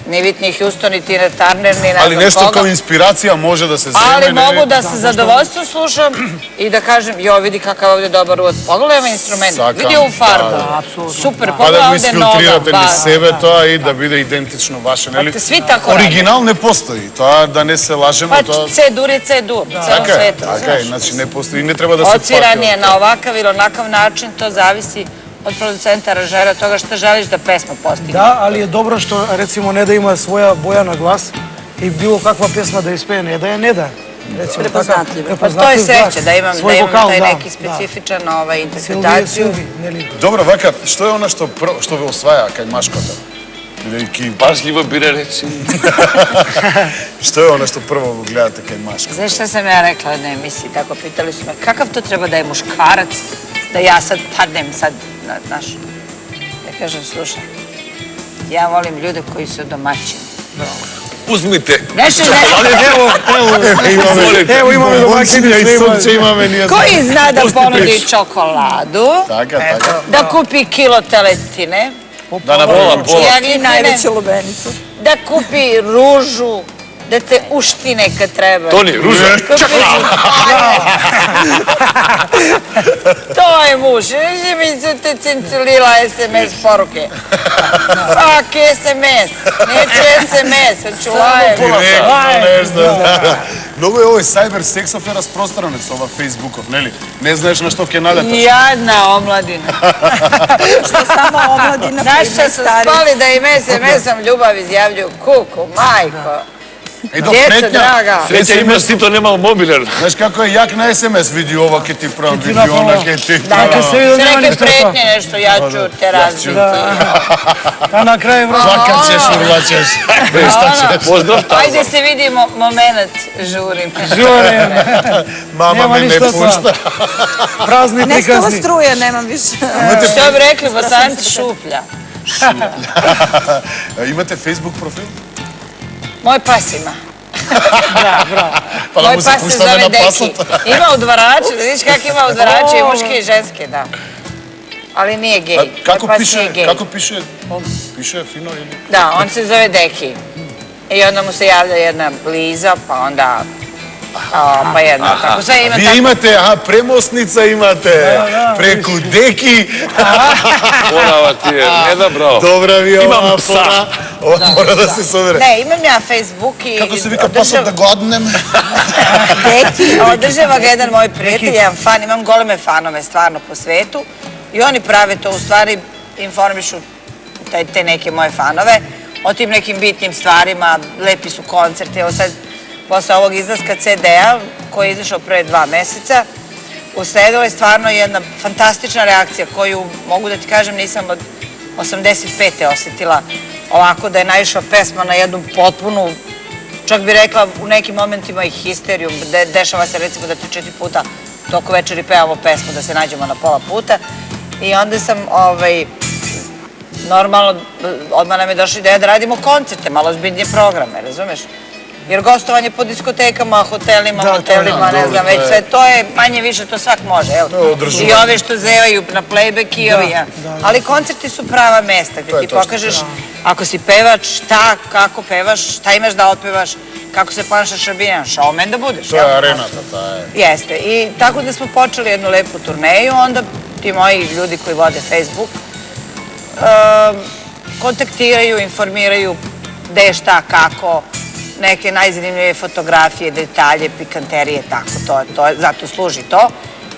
ni Whitney Houston, ni Tina Turner, ni ne znam koga. Ali nešto kao inspiracija može da se zeme. Ali mogu da se zadovoljstvo slušam i da kažem, jo, vidi kakav ovdje dobar uvod. Pogledaj ovaj instrument, vidi ovu farbu. Super, pogledaj ovdje noga. Pa da isfiltrirate ni sebe to i da bude identično vaše. Svi tako radi. Original ne postoji, to da ne se lažemo. Pa C-dur je C-dur u celom svetu. Tako je, znači ne postoji, ne treba da se pati. Odsviran je na ovakav ili onakav način, to zavisi od producenta, aranžera, toga što želiš da pesma postigne. Da, ali je dobro što, recimo, Neda ima svoja boja na glas i bilo kakva pesma da ispeje Neda je Neda. Prepoznatljivo. Pa to je sreće, da imam taj neki specifičan interpretaciju. Dobro, Vaka, što je ono što ve osvaja kaj imaš kod tebe? Pažljivo bire reći. Što je ono što prvo gledate kaj imaš? Znaš šta sam ja rekla u jednoj emisiji, tako pitali su me, kakav to treba da je muškarac, da ja sad padnem sad, znaš. Ja kažem, slušaj, ja volim ljude koji su domaćini. Uzmite. Evo imamo domaćini svima. Koji zna da ponudi čokoladu, da kupi kilo teletine, Da na pola. i najveću lubenicu, da kupi ružu, da te uštine kad treba. Toni, ruža. To je muž. Neće mi se te cinculila SMS poruke. Fuck SMS. Neće SMS. Hoću laje. Mnogo je ovoj cyber seks afera sprostranec, ova Facebookov, ne li? Ne znaš na što ke naljataš. Jadna omladina. Što samo omladina. Znaš što su spali da im SMS-om ljubav izjavljuju? Kuku, majko. Djeca, draga. Sreća imaš ti to nema u mobiler. Znaš kako je jak na SMS vidi ovo ke ti prav, vidi ona ke ti prav. Sve neke pretnje nešto, ja ću te razviti. A na kraju Plakat ćeš, urlat ćeš. Pozdrav tamo. Ajde se vidimo, moment, žurim. Mama me ne pušta. Prazni Nestala prikazni. struje, nemam više. Što bi rekli, Bosanci šuplja. Imate Facebook profil? Moj pas ima. Pa da Moj mu se pas se puštame zove na Deki. pasat. Ima udvarače, da vidiš kak ima udvarače i muške i ženske, da. Ali nije gej. Kako piše? Piše fino ili? Da, on se zove Deki. I onda mu se javlja jedna Liza, pa onda... Pa jedna, tako sve ima tako... Vi imate, premosnica imate, preko Deki. Morava ti je, ne da bravo. Dobra vi ova Imam psa. fora. Ova mora da se sobere. Ne, imam ja Facebook i... Kako se vika pasat da godnem? Deki, održava ga jedan moj prijatelj, jedan fan, imam goleme fanove stvarno po svetu i oni prave to, u stvari informišu te neke moje fanove o tim nekim bitnim stvarima, lepi su koncerti, evo sad posle ovog izlaska CD-a koji je izašao pre 2 meseca, usledila je stvarno jedna fantastična reakcija koju, mogu da ti kažem, nisam od 85. osjetila ovako da je naišla pesma na jednu potpunu, čak bi rekla u nekim momentima i histeriju, dešava se recimo da 3-4 puta toko večeri pevamo pesmu da se nađemo na pola puta i onda sam normalno, odmah nam je došla ideja da radimo koncerte, malo ozbiljnije programe, razumeš? Jer gostovanje po diskotekama, hotelima, motelima, ne znam, već sve, to je manje više, to svak može, evo. I ove što zevaju na playback i ovi, ali koncerti su prava mesta gdje ti pokažeš, ako si pevač, šta, kako pevaš, šta imaš da otpevaš, kako se ponašaš obijan, showman da budeš, jel? To je arenata, ta je. Jeste, i tako da smo počeli jednu lepu turneju, onda ti moji ljudi koji vode Facebook kontaktiraju, informiraju gde, šta, kako, neke najzanimljivije fotografije, detalje, pikanterije, tako, zato služi to.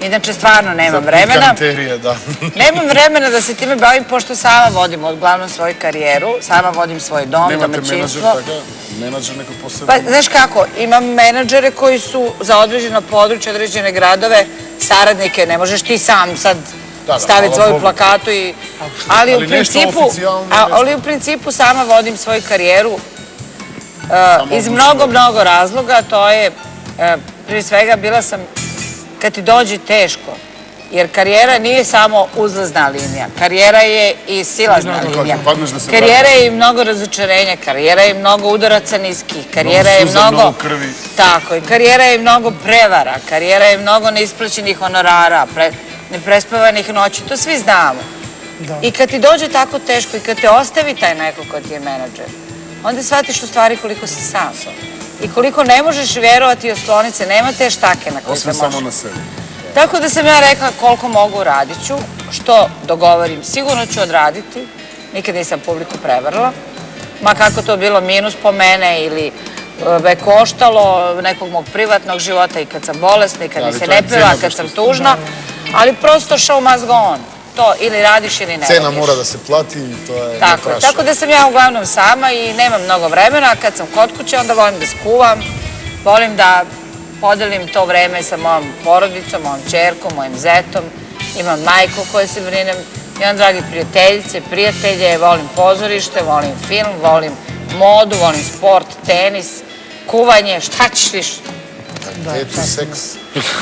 Inače, stvarno nemam vremena. Za pikanterije, da. Nemam vremena da se time bavim, pošto sama vodim uglavnom svoju karijeru, sama vodim svoj dom, domaćinstvo. Nemate menadžer neko posebno? Pa, znaš kako, imam menadžere koji su za određeno područje, određene gradove, saradnike, ne možeš ti sam sad staviti svoju plakatu i... Ali u principu sama vodim svoju karijeru iz mnogo razloga, to je, prije svega bila sam, kad ti dođe teško, jer karijera nije samo uzlazna linija, karijera je i silazna linija, karijera je i mnogo razočarenja, karijera je i mnogo udaraca niskih, karijera je mnogo... Tako, i karijera je i mnogo prevara, karijera je i mnogo neisplaćenih honorara, neprespavanih noći, to svi znamo. I kad ti dođe tako teško i kad te ostavi taj neko ko ti je menadžer, onda shvatiš u stvari koliko si sam. I koliko ne možeš vjerovati i osloniti se, nema te štake na koje se Osme samo može. na sebi. Tako da sam ja rekla koliko mogu radit ću, što dogovorim, sigurno ću odraditi, nikad nisam publiku prevarila, ma kako to bilo minus po mene ili me koštalo nekog mog privatnog života i kad sam bolesna i kad mi se ne peva, kad sam tužna, ali prosto show must go on. To ili radiš ili ne radiš. Cena mora da se plati i to je Tako je, tako da sam ja uglavnom sama i nemam mnogo vremena, a kad sam kod kuće onda volim da skuvam, volim da podelim to vreme sa mojom porodicom, mojom čerkom, mojim zetom, imam majku koju se brinem, imam dragi prijateljice, prijatelje, volim pozorište, volim film, volim modu, volim sport, tenis, kuvanje, šta ćeš više? Eto, seks.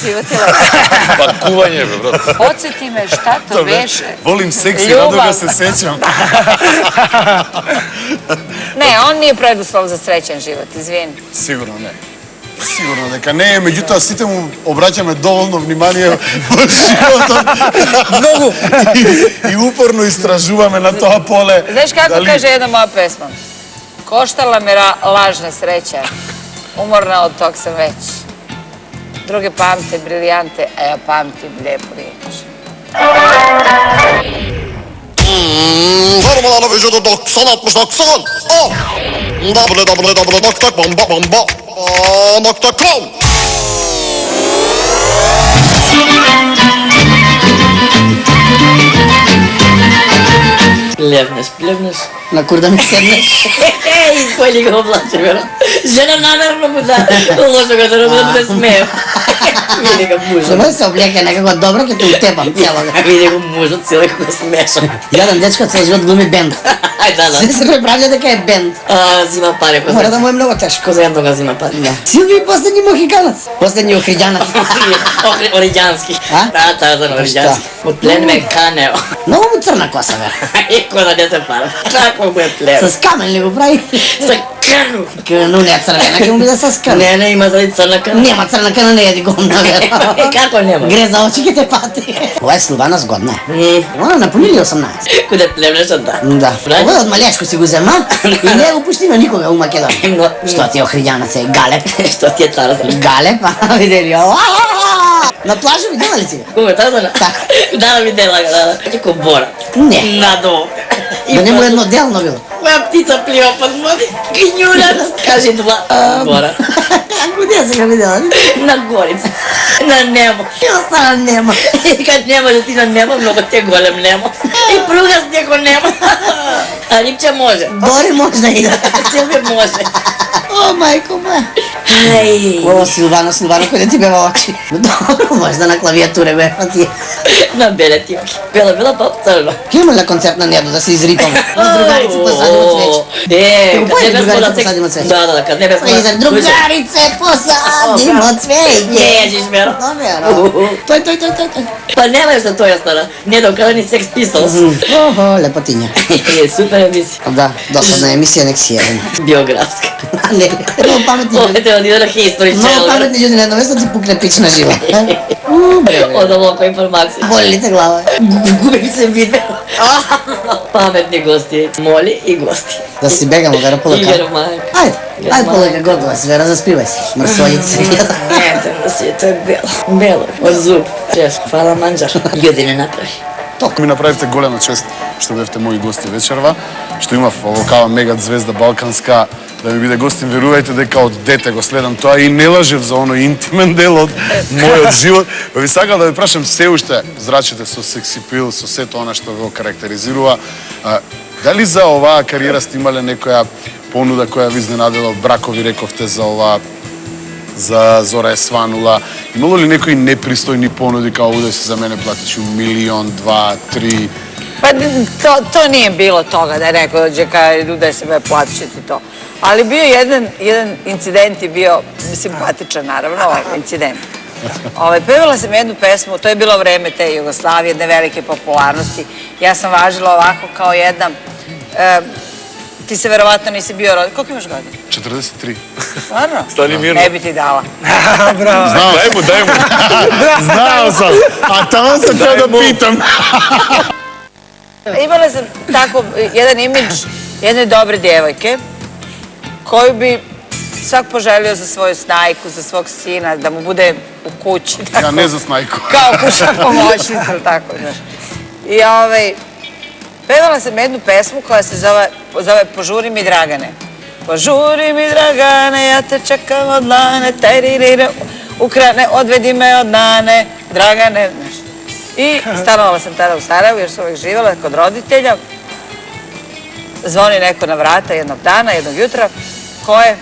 Život je lepo. Pa kuvanje, brate. Podsjeti me šta to beše. Volim seks i Ljubav. rado ga se sećam. Ne, on nije preduslov za srećan život, izvini. Sigurno ne. Sigurno дека не е, меѓутоа сите му обраќаме доволно внимание во животот. Многу. И упорно истражуваме на тоа поле. Znaš kako kaže jedna moja pesma? Koštala me lažna sreća, umorna od tog sam već. Druge pamte briljante, a ja pamtim lijepu riječ. Hormonalna vücudu 90-60-90. www.bomba.com Плевнеш. На кур да ми седнеш. Изпали го облаче, веро. Жена намерно му да лошо го да му да смеев. Види го мужа. Зома се облека некако добро, ке те утепам цялога. Види го мужа цела го смеша. Јадам дечко цел живот глуми бенд. Ај да. Се се преправља дека е бенд. Зима пари. Мора да му е многу тешко. Кој за еднога зима пари. Да. Силви последни мохиканац. Последни охриѓанац. Ориѓански. А? Да, Тарзан Ориѓански. Од плен ме канео. Многу му црна коса, бе. И кој да не те пара. Како му е плен. С камен ли го прави? Со кану. Кану не е црвена, ке му биде с кану. Не, има заради црна кану. Нема црна кану, не еди гомна, бе. Како нема? Гре за очи ке те пати. Ова е Силвана згодна. Она напунили 18. Куде племнеша, да. Да. Ова е од малечко си го зема и не го пушти на никога у Македонија. Што ти е охриѓанац е галеп? Што ти е Тарзан? Галеп, а видели ова. На плажа видела ли си го? Кога Тарзана? Така. Да, видела ga, да. Како бора. Не. Надолу. Да не му едноделно било. Која птица плива под води? Књурац. Кажи два. Бора. Куде се го видела? На горица. На небо. И остана нема. И кад не може ти на небо, многу те голем небо. И пругас неко небо. А Рипче може. Бори може да иде. Силве може. О, мајко моја. Ај. О, Силвано, кој да ти бева очи. Добро, може да на клавиатуре бева ти. На беле тимки. Бела па црно. Ке има ли концерт на небо да се изрипам? Да другарице посадимо цвеќе. Е, Појди, кад не без другарице, мода секс. посадимо цвеќе. Да, кад не без мода. Изар, другарице, посадимо цвеќе. Нејеш, веро. Добро. Тој. Па нема што тоја стара. Не докада ни Sex Pistols. Охо, лепотиња. Супер емисија. Да, досадна емисија, нек си еден. Биографска. Не, много паметни Ова људи. те оди на History Много Channel. паметни људи на едно место ти пукне пич на жива. Ода локо информација. Боли ли те глава? Губи се видео. Паметни гости. Моли и гости. Да си бегамо, Вера, полека. Игер мајка. Ајде полека, готова си, Вера, заспивај си. Мрсоњица се гледа. Ете на свето е бело. Бело. Од зуб. Чешко. Фала манџар. Људи не направи. Ми направивте голема чест што бевте мои гости вечерва, што имав овакава мега звезда балканска да ми биде гостин. Верувајте дека од дете го следам тоа и не лажев за оној интимен дел од мојот живот. Па ви сакам да ви прашам се уште зрачите со сексипил, со сето она што го карактеризирува. Дали за оваа кариера сте имале некоја понуда која ви изненадила? Бракови рековте за ова, за Зора е сванула. Имало ли некои непристојни понуди, као овде си за мене платиш 1, 2, 3? Pa to nije bilo toga da je neko dođe kao da se me platišiti to. Ali bio jedan incident je bio simpatičan, naravno, incident. Pevala sam jednu pesmu, to je bilo vreme te Jugoslavije, jedne velike popularnosti. Ja sam važila ovako kao jedna, ti se verovatno nisi bio rođen. Koliko imaš godina? 43. Stvarno? Stani mirno. Ne bi ti dala. Браво. Daj mu. Znao sam, a tamo sam teo da pitam. Imala sam tako jedan imidž jedne dobre djevojke koju bi svak poželio za svoju snajku, za svog sina, da mu bude u kući. Tako, Ja ne za snajku. kao kućna pomoćnica, ili tako, znaš. I pevala sam jednu pesmu koja se zove Požuri mi Dragane. Požuri mi Dragane, ja te čekam od lane, teririre, ukrane, odvedi me od nane, Dragane, znaš. I stanovala sam tada u Sarajevu jer sam uvijek živjela kod roditelja. Zvoni neko na vrata jednog dana, jednog jutra, ko je?